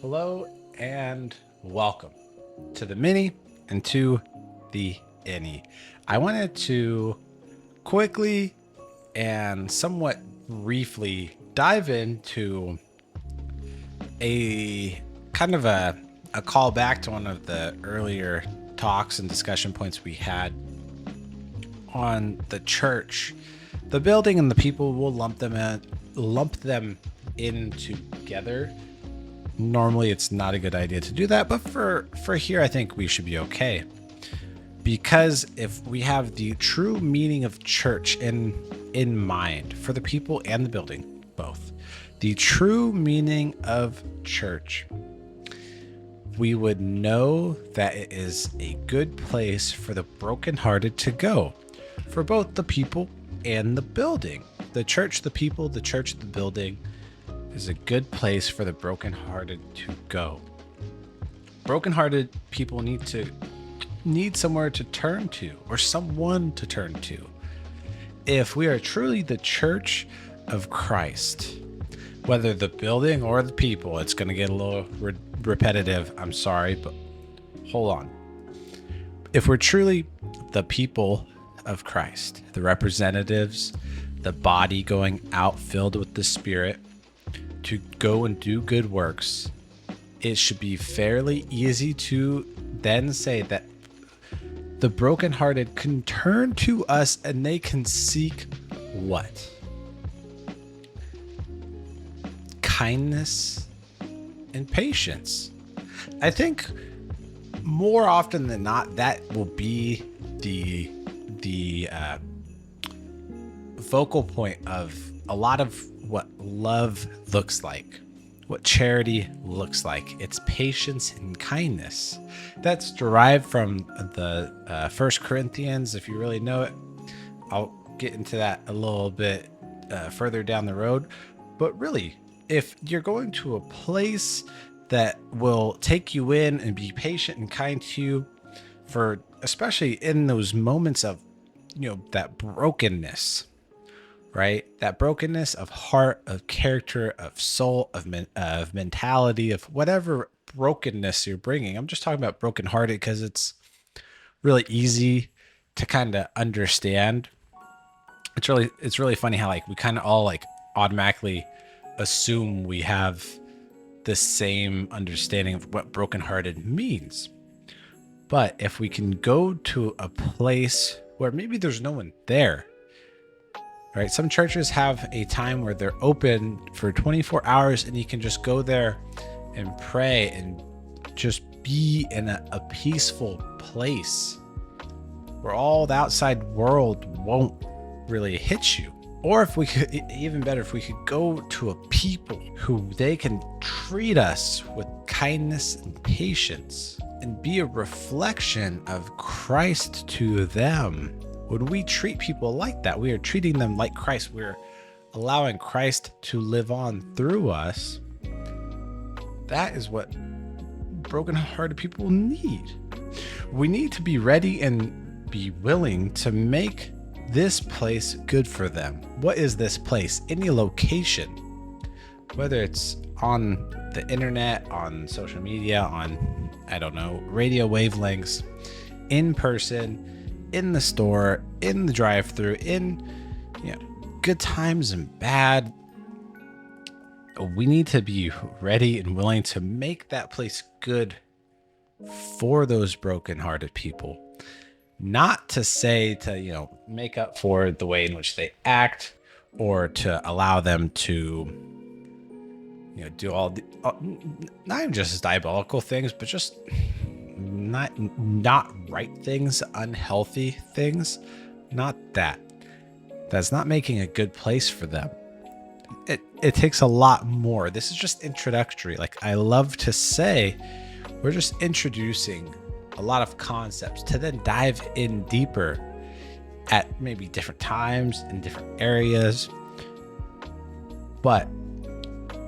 Hello and welcome to the mini and to the any. I wanted to quickly and somewhat briefly dive into a kind of a call back to one of the earlier talks and discussion points we had on the church. The building and the people, will lump them in together. Normally it's not a good idea to do that, but for here I think we should be okay, because if we have the true meaning of church in mind for the people and the building both, the true meaning of church, we would know that it is a good place for the brokenhearted to go, for both the people and the building. The church, the people, the church, the building is a good place for the brokenhearted to go. Brokenhearted people need somewhere to turn to, or someone to turn to. If we are truly the church of Christ, whether the building or the people, it's going to get a little repetitive. I'm sorry, but hold on. If we're truly the people of Christ, the representatives, the body going out filled with the Spirit to go and do good works, it should be fairly easy to then say that the brokenhearted can turn to us and they can seek what? Kindness and patience. I think more often than not, that will be the focal point of a lot of what love looks like, what charity looks like. It's patience and kindness. That's derived from the 1 Corinthians. If you really know it, I'll get into that a little bit further down the road. But really, if you're going to a place that will take you in and be patient and kind to you, for especially in those moments of, that brokenness, right? That brokenness of heart, of character, of soul, of mentality, of whatever brokenness you're bringing. I'm just talking about brokenhearted because it's really easy to kind of understand. It's really funny how we kind of all automatically assume we have the same understanding of what brokenhearted means. But if we can go to a place where maybe there's no one there, right? Some churches have a time where they're open for 24 hours and you can just go there and pray and just be in a peaceful place where all the outside world won't really hit you. Or if we could, even better, if we could go to a people who they can treat us with kindness and patience and be a reflection of Christ to them. When we treat people like that, we are treating them like Christ. We're allowing Christ to live on through us. That is what brokenhearted people need. We need to be ready and be willing to make this place good for them. What is this place? Any location, whether it's on the internet, on social media, on, radio wavelengths, in person, in the store, in the drive-thru, in good times and bad. We need to be ready and willing to make that place good for those brokenhearted people. Not to say to, make up for the way in which they act, or to allow them to, do all the, not even just diabolical things, but just not right things, unhealthy things. Not that. That's not making a good place for them. It takes a lot more. This is just introductory. Like I love to say, we're just introducing a lot of concepts to then dive in deeper at maybe different times in different areas. But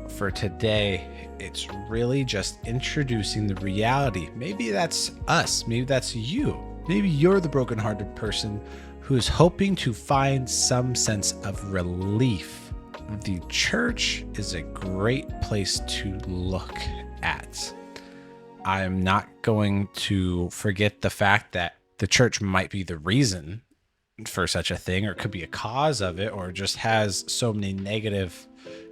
for today, it's really just introducing the reality. Maybe that's us. Maybe that's you. Maybe you're the brokenhearted person who's hoping to find some sense of relief. The church is a great place to look at. I'm not going to forget the fact that the church might be the reason for such a thing, or it could be a cause of it, or just has so many negative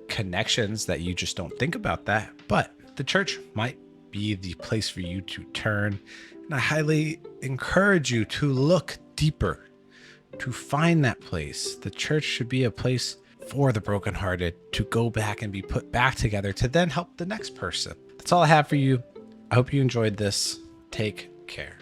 connections that you just don't think about that. But the church might be the place for you to turn. And I highly encourage you to look deeper, to find that place. The church should be a place for the brokenhearted to go back and be put back together to then help the next person. That's all I have for you. I hope you enjoyed this. Take care.